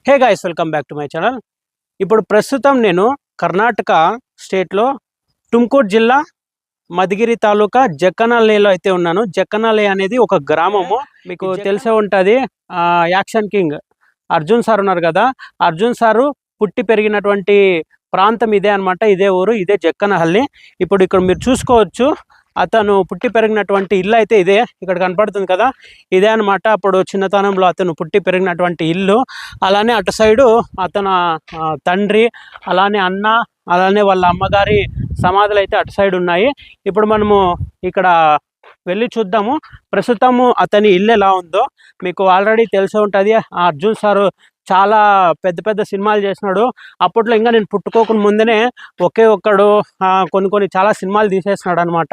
Hey guys, welcome back to my channel. ఇప్పుడు ప్రస్తుతం నేను కర్ణాటక స్టేట్లో తుమ్కూరు జిల్లా మధుగిరి తాలూకా జక్కనాలేలో అయితే ఉన్నాను. జక్కనాలే అనేది ఒక గ్రామము, మీకు తెలిసే ఉంటుంది. యాక్షన్ కింగ్ అర్జున్ సార్ ఉన్నారు కదా, అర్జున్ సారు పుట్టి పెరిగినటువంటి ప్రాంతం ఇదే అనమాట. ఇదే ఊరు, ఇదే జక్కనహల్లి. ఇప్పుడు ఇక్కడ మీరు చూసుకోవచ్చు, అతను పుట్టి పెరిగినటువంటి ఇల్లు అయితే ఇదే, ఇక్కడ కనపడుతుంది కదా, ఇదే అనమాట. అప్పుడు చిన్నతనంలో అతను పుట్టి పెరిగినటువంటి ఇల్లు. అలానే అటు సైడు అతను తండ్రి, అలానే అన్న, అలానే వాళ్ళ అమ్మగారి సమాధులు అయితే అటు సైడ్ ఉన్నాయి. ఇప్పుడు మనము ఇక్కడ వెళ్ళి చూద్దాము ప్రస్తుతము అతని ఇల్లు ఎలా ఉందో. మీకు ఆల్రెడీ తెలిసే ఉంటుంది, అర్జున్ సారు చాలా పెద్ద పెద్ద సినిమాలు చేసినాడు. అప్పట్లో ఇంకా నేను పుట్టుకోకుండా ముందునే ఒకే ఒక్కడు కొన్ని చాలా సినిమాలు తీసేసినాడు అనమాట.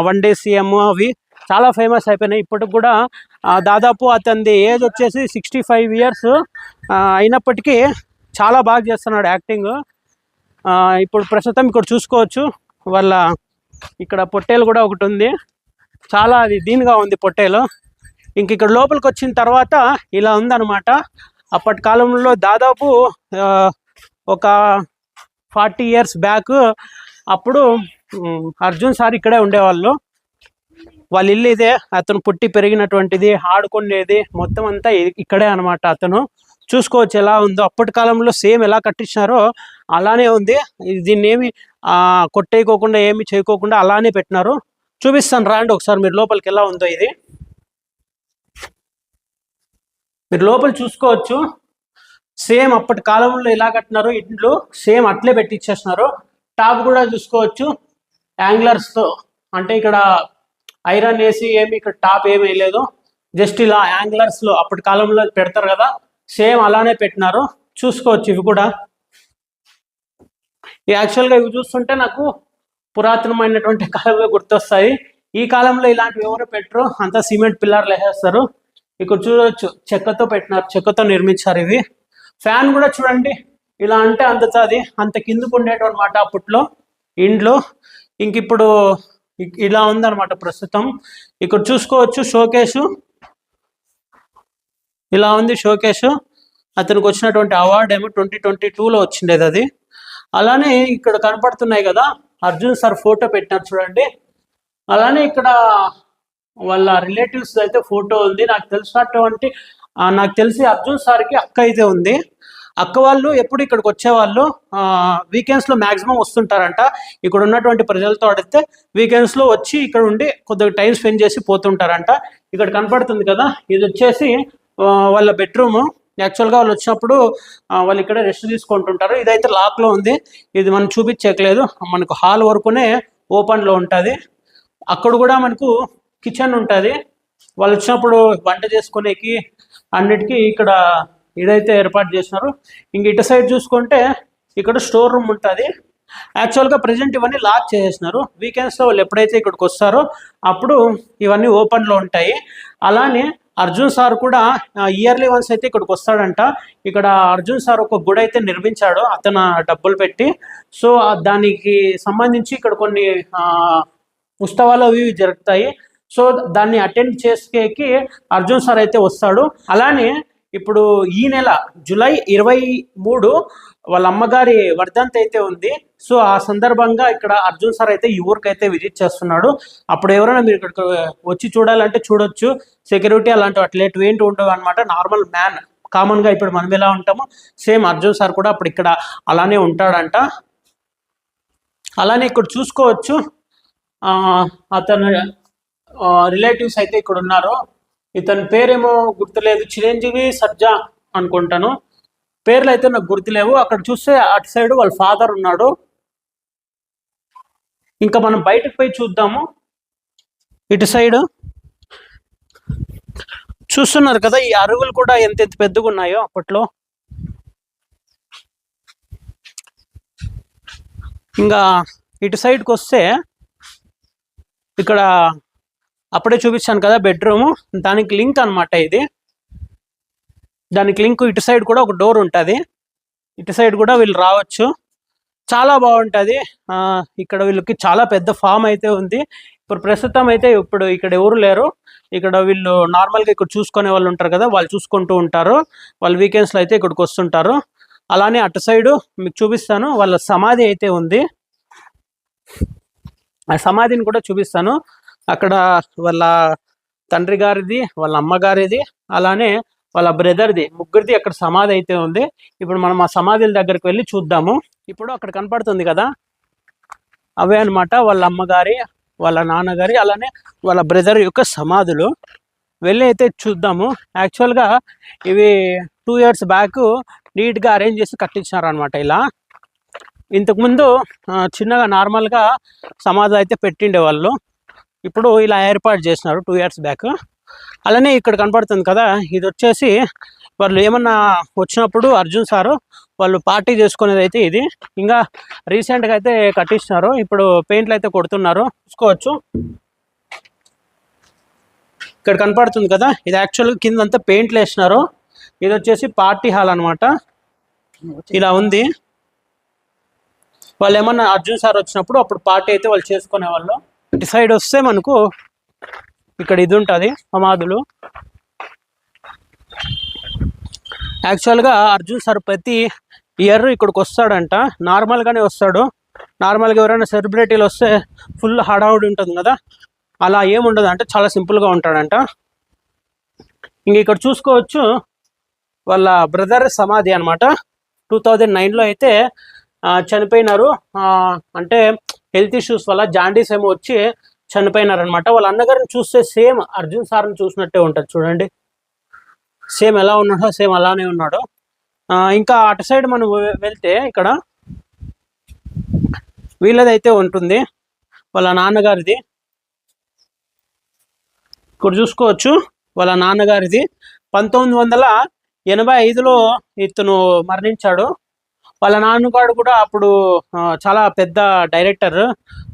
వన్ డే సీఎం అవి చాలా ఫేమస్ అయిపోయినాయి. ఇప్పటికి కూడా దాదాపు అతనిది ఏజ్ వచ్చేసి 65 years అయినప్పటికీ చాలా బాగా చేస్తున్నాడు యాక్టింగ్. ఇప్పుడు ప్రస్తుతం ఇక్కడ చూసుకోవచ్చు, వాళ్ళ ఇక్కడ పొట్టేలు కూడా ఒకటి ఉంది, చాలా అది దీనిగా ఉంది పొట్టేలు. ఇంక ఇక్కడ లోపలికి వచ్చిన తర్వాత ఇలా ఉందన్నమాట. అప్పటి కాలంలో దాదాపు ఒక 40 years బ్యాక్ అప్పుడు అర్జున్ సార్ ఇక్కడే ఉండేవాళ్ళు. వాళ్ళ ఇల్లు ఇదే, అతను పుట్టి పెరిగినటువంటిది, ఆడుకునేది మొత్తం అంతా ఇక్కడే అనమాట. అతను చూసుకోవచ్చు ఎలా ఉందో. అప్పటి కాలంలో సేమ్ ఎలా కట్టించినారో అలానే ఉంది. దీన్ని ఏమి కొట్టేయకోకుండా ఏమి చేయకోకుండా అలానే పెట్టినారు. చూపిస్తాను రాండి ఒకసారి మీరు లోపలికి ఎలా ఉందో. ఇది మీరు లోపల చూసుకోవచ్చు, సేమ్ అప్పటి కాలంలో ఎలా కట్టినారు ఇంట్లో సేమ్ అట్లే పెట్టించేస్తున్నారు. టాప్ కూడా చూసుకోవచ్చు యాంగ్లర్స్తో, అంటే ఇక్కడ ఐరన్ వేసి ఏమి ఇక్కడ టాప్ ఏమీ వేయలేదు, జస్ట్ ఇలా యాంగ్లర్స్లో అప్పటి కాలంలో పెడతారు కదా, సేమ్ అలానే పెట్టినారు. చూసుకోవచ్చు ఇవి కూడా. యాక్చువల్గా ఇవి చూస్తుంటే నాకు పురాతనమైనటువంటి కాలంలో గుర్తొస్తాయి. ఈ కాలంలో ఇలాంటివి ఎవరు పెట్టరు, అంతా సిమెంట్ పిల్లర్లు వేసేస్తారు. ఇక్కడ చూడవచ్చు చెక్కతో పెట్టినారు, చెక్కతో నిర్మించారు ఇవి. ఫ్యాన్ కూడా చూడండి, ఇలా అంటే అందుతుంది, అంత కిందకు ఉండేటన్నమాట అప్పట్లో ఇంట్లో. ఇంక ఇప్పుడు ఇలా ఉందన్నమాట ప్రస్తుతం. ఇక్కడ చూసుకోవచ్చు షోకేసు, ఇలా ఉంది షోకేసు. అతనికి వచ్చినటువంటి అవార్డు ఏమో 2022లో వచ్చిండేది అది. అలానే ఇక్కడ కనపడుతున్నాయి కదా, అర్జున్ సార్ ఫోటో పెట్టినారు చూడండి. అలానే ఇక్కడ వాళ్ళ రిలేటివ్స్ అయితే ఫోటో ఉంది. నాకు తెలిసి అర్జున్ సార్కి అక్క అయితే ఉంది. అక్క వాళ్ళు ఎప్పుడు ఇక్కడికి వచ్చేవాళ్ళు వీకెండ్స్లో మ్యాక్సిమం వస్తుంటారంట. ఇక్కడ ఉన్నటువంటి ప్రజలతో అడిగితే వీకెండ్స్లో వచ్చి ఇక్కడ ఉండి కొద్దిగా టైం స్పెండ్ చేసి పోతుంటారంట. ఇక్కడ కనపడుతుంది కదా, ఇది వచ్చేసి వాళ్ళ బెడ్రూము. యాక్చువల్గా వాళ్ళు వచ్చినప్పుడు వాళ్ళు ఇక్కడ రెస్ట్ తీసుకుంటుంటారు. ఇదైతే లాక్లో ఉంది, ఇది మనం చూపించట్లేదు. మనకు హాల్ వరకునే ఓపెన్లో ఉంటుంది. అక్కడ కూడా మనకు కిచెన్ ఉంటుంది. వాళ్ళు వచ్చినప్పుడు వంట చేసుకునేకి అన్నిటికీ ఇక్కడ ఇదైతే ఏర్పాటు చేసినారు. ఇంక ఇటు సైడ్ చూసుకుంటే ఇక్కడ స్టోర్ రూమ్ ఉంటుంది. యాక్చువల్గా ప్రజెంట్ ఇవన్నీ లాక్ చేసేసినారు. వీకెండ్స్లో వాళ్ళు ఎప్పుడైతే ఇక్కడికి వస్తారో అప్పుడు ఇవన్నీ ఓపెన్లో ఉంటాయి. అలానే అర్జున్ సార్ కూడా ఇయర్లీ వన్స్ అయితే ఇక్కడికి వస్తాడంట. ఇక్కడ అర్జున్ సార్ ఒక గుడి అయితే నిర్మించాడు అతను డబ్బులు పెట్టి. సో దానికి సంబంధించి ఇక్కడ కొన్ని ఉత్సవాలు అవి జరుగుతాయి. సో దాన్ని అటెండ్ చేసేకి అర్జున్ సార్ అయితే వస్తాడు. అలానే ఇప్పుడు ఈ నెల జూలై 23 వాళ్ళ అమ్మగారి వర్ధంతి అయితే ఉంది. సో ఆ సందర్భంగా ఇక్కడ అర్జున్ సార్ అయితే ఈ ఊరికైతే విజిట్ చేస్తున్నాడు. అప్పుడు ఎవరైనా మీరు ఇక్కడికి వచ్చి చూడాలంటే చూడొచ్చు. సెక్యూరిటీ అలాంటి అట్లేటివి ఏంటి ఉండవు అనమాట. నార్మల్ మ్యాన్, కామన్గా ఇప్పుడు మనం ఎలా ఉంటామో సేమ్ అర్జున్ సార్ కూడా అప్పుడు ఇక్కడ అలానే ఉంటాడంట. అలానే ఇక్కడ చూసుకోవచ్చు అతను రిలేటివ్స్ అయితే ఇక్కడ ఉన్నారు. ఇతని పేరేమో గుర్తులేదు, చిరంజీవి సర్జా అనుకుంటాను. పేర్లు అయితే నాకు గుర్తులేవు. అక్కడ చూస్తే అటు సైడ్ వాళ్ళ ఫాదర్ ఉన్నాడు. ఇంకా మనం బయటకు పోయి చూద్దాము. ఇటు సైడ్ చూస్తున్నారు కదా, ఈ అరుగులు కూడా ఎంత పెద్దగా ఉన్నాయో అప్పట్లో. ఇంకా ఇటు సైడ్కి వస్తే ఇక్కడ అప్పుడే చూపించాను కదా బెడ్రూము, దానికి లింక్ అనమాట ఇది. దానికి లింక్ ఇటు సైడ్ కూడా ఒక డోర్ ఉంటుంది. ఇటు సైడ్ కూడా వీళ్ళు రావచ్చు, చాలా బాగుంటుంది. ఇక్కడ వీళ్ళకి చాలా పెద్ద ఫామ్ అయితే ఉంది. ఇప్పుడు ప్రస్తుతం అయితే ఇప్పుడు ఇక్కడ ఎవరు లేరు. ఇక్కడ వీళ్ళు నార్మల్గా ఇక్కడ చూసుకునే వాళ్ళు ఉంటారు కదా, వాళ్ళు చూసుకుంటూ ఉంటారు. వాళ్ళు వీకెండ్స్లో అయితే ఇక్కడికి వస్తుంటారు. అలానే అటు సైడు మీకు చూపిస్తాను, వాళ్ళ సమాధి అయితే ఉంది. ఆ సమాధిని కూడా చూపిస్తాను. అక్కడ వాళ్ళ తండ్రి గారిది, వాళ్ళ అమ్మగారిది, అలానే వాళ్ళ బ్రదర్ది, ముగ్గురిది అక్కడ సమాధి అయితే ఉంది. ఇప్పుడు మనం ఆ సమాధుల దగ్గరికి వెళ్ళి చూద్దాము. ఇప్పుడు అక్కడ కనపడుతుంది కదా, అవే అనమాట వాళ్ళ అమ్మగారి, వాళ్ళ నాన్నగారి, అలానే వాళ్ళ బ్రదర్ యొక్క సమాధులు. వెళ్ళి అయితే చూద్దాము. యాక్చువల్గా ఇవి 2 years బ్యాక్ నీట్గా అరేంజ్ చేసి కట్టించినారు అనమాట. ఇలా ఇంతకుముందు చిన్నగా నార్మల్గా సమాధి అయితే పెట్టిండే వాళ్ళు, ఇప్పుడు ఇలా ఏర్పాటు చేసినారు 2 years బ్యాక్. అలానే ఇక్కడ కనపడుతుంది కదా, ఇది వచ్చేసి వాళ్ళు ఏమన్నా వచ్చినప్పుడు అర్జున్ సారు వాళ్ళు పార్టీ చేసుకునేది అయితే ఇది. ఇంకా రీసెంట్గా అయితే కట్టించినారు, ఇప్పుడు పెయింట్లు అయితే కొడుతున్నారు, చూసుకోవచ్చు. ఇక్కడ కనపడుతుంది కదా, ఇది యాక్చువల్గా కింద అంతా పెయింట్లు వేసినారు. ఇది వచ్చేసి పార్టీ హాల్ అనమాట. ఇలా ఉంది. వాళ్ళు ఏమన్నా అర్జున్ సార్ వచ్చినప్పుడు అప్పుడు పార్టీ అయితే వాళ్ళు చేసుకునే వాళ్ళు. ఇటు సైడ్ వస్తే మనకు ఇక్కడ ఇది ఉంటుంది, సమాధులు. యాక్చువల్గా అర్జున్ సార్ ప్రతి ఇయర్ ఇక్కడికి వస్తాడంట. నార్మల్గానే వస్తాడు. నార్మల్గా ఎవరైనా సెలబ్రిటీలు వస్తే ఫుల్ హడావుడి ఉంటుంది కదా, అలా ఏముండదు అంటే చాలా సింపుల్గా ఉంటాడంట. ఇంక ఇక్కడ చూసుకోవచ్చు వాళ్ళ బ్రదర్ సమాధి అనమాట. 2009లో అయితే చనిపోయినారు. అంటే హెల్త్ ఇష్యూస్ వల్ల జాండీస్ ఏమో వచ్చి చనిపోయినారు అనమాట. వాళ్ళ అన్నగారిని చూస్తే సేమ్ అర్జున్ సార్ని చూసినట్టే ఉంటుంది చూడండి. సేమ్ ఎలా ఉన్నాడో సేమ్ అలానే ఉన్నాడు. ఇంకా అటు సైడ్ మనం వెళ్తే ఇక్కడ వీళ్ళదైతే ఉంటుంది, వాళ్ళ నాన్నగారిది. ఇక్కడ చూసుకోవచ్చు వాళ్ళ నాన్నగారిది. 1985లో ఇతను మరణించాడు. వాళ్ళ నాన్నగారు కూడా అప్పుడు చాలా పెద్ద డైరెక్టర్,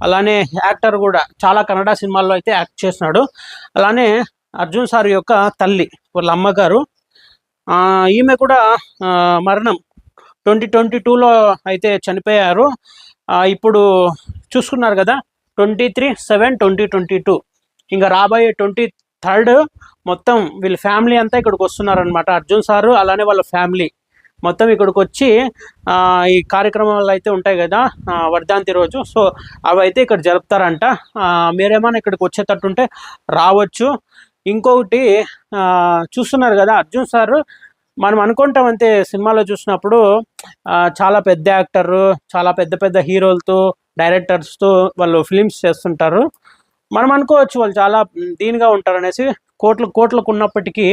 అలానే యాక్టర్ కూడా. చాలా కన్నడ సినిమాల్లో అయితే యాక్ట్ చేసినాడు. అలానే అర్జున్ సార్ యొక్క తల్లి, వాళ్ళ అమ్మగారు, ఈమె కూడా మరణం 2022లో అయితే చనిపోయారు. ఇప్పుడు చూసుకున్నారు కదా, 23/7/2022. ఇంకా రాబోయే 23rd మొత్తం వీళ్ళ ఫ్యామిలీ అంతా ఇక్కడికి వస్తున్నారనమాట. అర్జున్ సారు అలానే వాళ్ళ ఫ్యామిలీ మొత్తం ఇక్కడికి వచ్చి ఈ కార్యక్రమాలు అయితే ఉంటాయి కదా వర్ధంతి రోజు, సో అవి అయితే ఇక్కడ జరుపుతారంట. మీరేమైనా ఇక్కడికి వచ్చేటట్టుంటే రావచ్చు. ఇంకొకటి చూస్తున్నారు కదా, అర్జున్ సార్ మనం అనుకుంటాం అంతే, సినిమాలో చూసినప్పుడు చాలా పెద్ద యాక్టర్, చాలా పెద్ద పెద్ద హీరోలతో డైరెక్టర్స్తో వాళ్ళు ఫిలిమ్స్ చేస్తుంటారు. మనం అనుకోవచ్చు వాళ్ళు చాలా దీనిగా ఉంటారు అనేసి. కోట్లకు ఉన్నప్పటికీ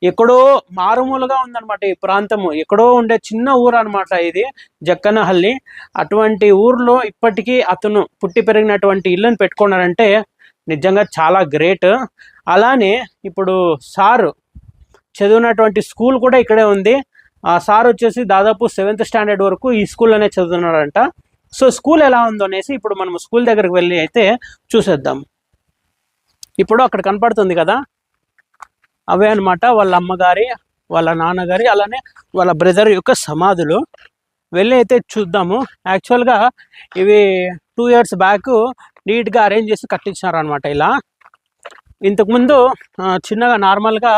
ఎక్కడో మారుమూలుగా ఉందన్నమాట ఈ ప్రాంతము. ఎక్కడో ఉండే చిన్న ఊరు అనమాట ఇది, జక్కనహల్లి. అటువంటి ఊర్లో ఇప్పటికీ అతను పుట్టి పెరిగినటువంటి ఇల్లుని పెట్టుకున్నారంటే నిజంగా చాలా గ్రేట్. అలానే ఇప్పుడు సారు చదివినటువంటి స్కూల్ కూడా ఇక్కడే ఉంది. ఆ సార్ వచ్చేసి దాదాపు 7th స్టాండర్డ్ వరకు ఈ స్కూల్లోనే చదువుతున్నారంట. సో స్కూల్ ఎలా ఉందో అనేసి ఇప్పుడు మనం స్కూల్ దగ్గరికి వెళ్ళి అయితే చూసేద్దాం. ఇప్పుడు అక్కడ కనపడుతుంది కదా, అవే అనమాట వాళ్ళ అమ్మగారి, వాళ్ళ నాన్నగారి, అలానే వాళ్ళ బ్రదర్ యొక్క సమాధులు. వెళ్ళి అయితే చూద్దాము. యాక్చువల్గా ఇవి 2 years బ్యాక్ నీట్గా అరేంజ్ చేసి కట్టించినారు అనమాట. ఇలా ఇంతకుముందు చిన్నగా నార్మల్గా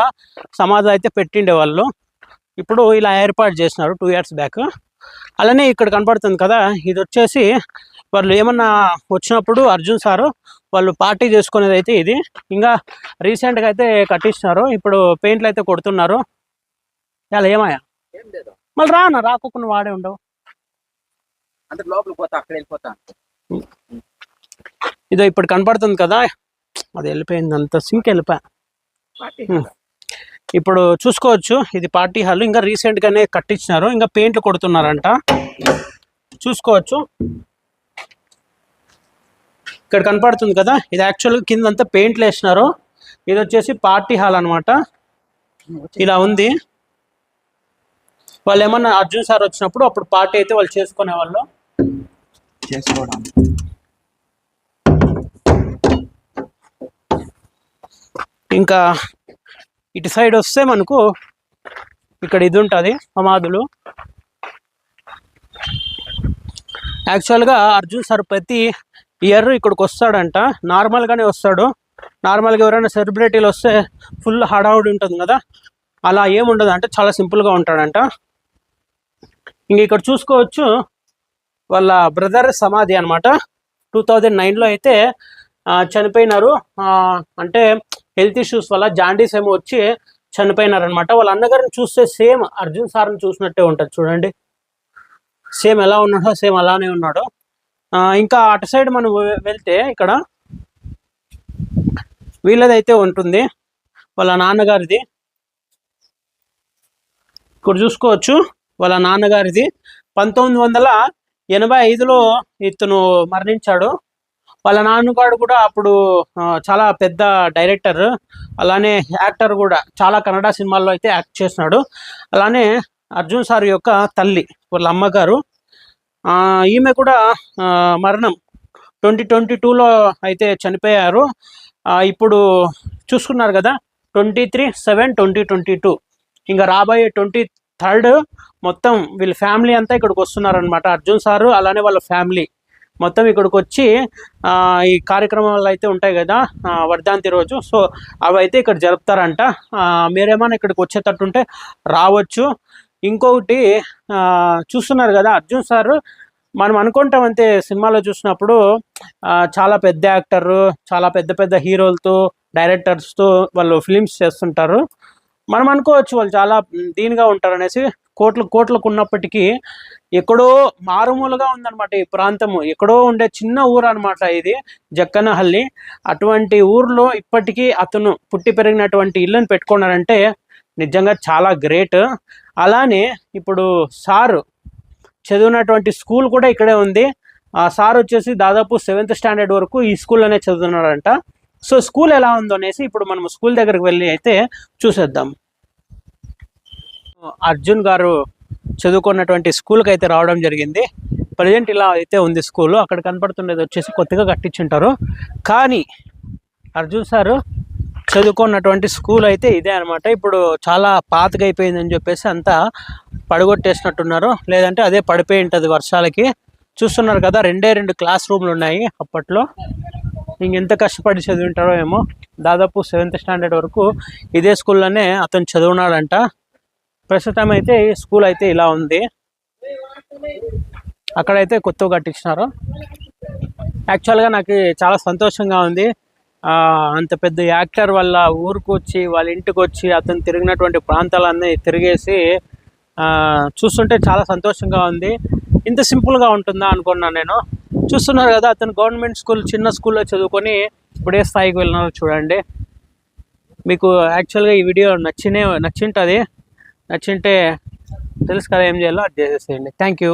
సమాధి అయితే పెట్టిండే వాళ్ళు, ఇప్పుడు ఇలా ఏర్పాటు చేసినారు 2 years బ్యాక్. అలానే ఇక్కడ కనపడుతుంది కదా, ఇది వచ్చేసి వాళ్ళు ఏమన్నా వచ్చినప్పుడు అర్జున్ సారు వాళ్ళు పార్టీ చేసుకునేది అయితే ఇది. ఇంకా రీసెంట్గా అయితే కట్టించినారు, ఇప్పుడు పెయింట్లు అయితే కొడుతున్నారు. ఇలా ఏమాయా మళ్ళీ రానా రాకుండా వాడే ఉండవు. ఇదో ఇప్పుడు కనపడుతుంది కదా, అది వెళ్ళిపోయింది, అంత సింక్ వెళ్ళిపోయా. ఇప్పుడు చూసుకోవచ్చు ఇది పార్టీ హాల్. ఇంకా రీసెంట్గానే కట్టించినారు, ఇంకా పెయింట్లు కొడుతున్నారంట. చూసుకోవచ్చు ఇక్కడ కనపడుతుంది కదా, ఇది యాక్చువల్గా కింద అంతా పెయింట్లు వేసినారు. ఇది వచ్చేసి పార్టీ హాల్ అనమాట. ఇలా ఉంది. వాళ్ళు ఏమన్నా అర్జున్ సార్ వచ్చినప్పుడు అప్పుడు పార్టీ అయితే వాళ్ళు చేసుకునే వాళ్ళు. ఇంకా ఇటు సైడ్ వస్తే మనకు ఇక్కడ ఇది ఉంటుంది, సమాధులు. యాక్చువల్గా అర్జున్ సార్ ప్రతి ఇయర్ ఇక్కడికి వస్తాడంట. నార్మల్గానే వస్తాడు. నార్మల్గా ఎవరైనా సెలబ్రిటీలు వస్తే ఫుల్ హడావుడి ఉంటుంది కదా, అలా ఏముండదు అంటే చాలా సింపుల్గా ఉంటాడంట. ఇంక ఇక్కడ చూసుకోవచ్చు వాళ్ళ బ్రదర్ సమాధి అనమాట. 2009లో అయితే చనిపోయినారు. అంటే హెల్త్ ఇష్యూస్ వల్ల జాండీస్ ఏమో వచ్చి చనిపోయినారనమాట. వాళ్ళ అన్నగారిని చూస్తే సేమ్ అర్జున్ సార్ని చూసినట్టే ఉంటుంది చూడండి. సేమ్ ఎలా ఉన్నాడో సేమ్ అలానే ఉన్నాడు. ఇంకా అటు సైడ్ మనం వెళ్తే ఇక్కడ వీళ్ళదైతే ఉంటుంది, వాళ్ళ నాన్నగారిది. ఇక్కడ చూసుకోవచ్చు వాళ్ళ నాన్నగారిది. 1985లో ఇతను మరణించాడు. వాళ్ళ నాన్నగారు కూడా అప్పుడు చాలా పెద్ద డైరెక్టర్, అలానే యాక్టర్ కూడా. చాలా కన్నడ సినిమాల్లో అయితే యాక్ట్ చేస్తున్నాడు. అలానే అర్జున్ సార్ యొక్క తల్లి వాళ్ళ అమ్మగారు, ఈమె కూడా మరణం 2022లో అయితే చనిపోయారు. ఇప్పుడు చూసుకున్నారు కదా 23/7/2022. ఇంకా రాబోయే 23rd మొత్తం వీళ్ళ ఫ్యామిలీ అంతా ఇక్కడికి వస్తున్నారనమాట. అర్జున్ సారు అలానే వాళ్ళ ఫ్యామిలీ మొత్తం ఇక్కడికి వచ్చి ఈ కార్యక్రమాలు అయితే ఉంటాయి కదా వర్ధంతి రోజు, సో అవి అయితే ఇక్కడ జరుపుతారంట. మీరేమైనా ఇక్కడికి వచ్చేటట్టుంటే రావచ్చు. ఇంకొకటి చూస్తున్నారు కదా అర్జున్ సారు, మనం అనుకుంటాం అంతే సినిమాలో చూసినప్పుడు చాలా పెద్ద యాక్టర్, చాలా పెద్ద పెద్ద హీరోలతో డైరెక్టర్స్తో వాళ్ళు ఫిలిమ్స్ చేస్తుంటారు. మనం అనుకోవచ్చు వాళ్ళు చాలా దీనిగా ఉంటారు అనేసి. కోట్లకు ఉన్నప్పటికీ ఎక్కడో మారుమూలుగా ఉందన్నమాట ఈ ప్రాంతము. ఎక్కడో ఉండే చిన్న ఊరు అనమాట ఇది, జక్కనహల్లి. అటువంటి ఊర్లో ఇప్పటికీ అతను పుట్టి పెరిగినటువంటి ఇల్లుని పెట్టుకున్నారంటే నిజంగా చాలా గ్రేట్. అలానే ఇప్పుడు సారు చదివినటువంటి స్కూల్ కూడా ఇక్కడే ఉంది. ఆ సార్ వచ్చేసి దాదాపు 7th స్టాండర్డ్ వరకు ఈ స్కూల్లోనే చదువుతున్నాడంట. సో స్కూల్ ఎలా ఉందో అనేసి ఇప్పుడు మనం స్కూల్ దగ్గరికి వెళ్ళి అయితే చూసేద్దాం. అర్జున్ గారు చదువుకున్నటువంటి స్కూల్కి అయితే రావడం జరిగింది. ప్రజెంట్ ఇలా అయితే ఉంది స్కూల్. అక్కడ కనపడుతున్నది వచ్చేసి కొత్తగా కట్టించుంటారు, కానీ అర్జున్ సారు చదువుకున్నటువంటి స్కూల్ అయితే ఇదే అనమాట. ఇప్పుడు చాలా పాతగా అయిపోయిందని చెప్పేసి అంతా పడగొట్టేసినట్టున్నారు, లేదంటే అదే పడిపోయి ఉంటుంది వర్షాలకి. చూస్తున్నారు కదా 2 క్లాస్ రూమ్లు ఉన్నాయి అప్పట్లో. ఇంకెంత కష్టపడి చదివింటారో ఏమో. దాదాపు 7th స్టాండర్డ్ వరకు ఇదే స్కూల్లోనే అతను చదువున్నాడంట. ప్రస్తుతం అయితే ఈ స్కూల్ అయితే ఇలా ఉంది. అక్కడైతే కొత్తగా కట్టించినారు. యాక్చువల్గా నాకు చాలా సంతోషంగా ఉంది. అంత పెద్ద యాక్టర్ వాళ్ళ ఊరికి వచ్చి వాళ్ళ ఇంటికి వచ్చి అతను తిరిగినటువంటి ప్రాంతాలన్నీ తిరిగేసి చూస్తుంటే చాలా సంతోషంగా ఉంది. ఇంత సింపుల్గా ఉంటుందా అనుకున్నాను నేను. చూస్తున్నారు కదా అతను గవర్నమెంట్ స్కూల్, చిన్న స్కూల్లో చదువుకొని ఇప్పుడే స్థాయికి వెళ్ళినారు చూడండి. మీకు యాక్చువల్గా ఈ వీడియో నచ్చింటుంది. నచ్చింటే తెలుసు కదా ఏం చేయాలో అది చేసేసేయండి. Thank you.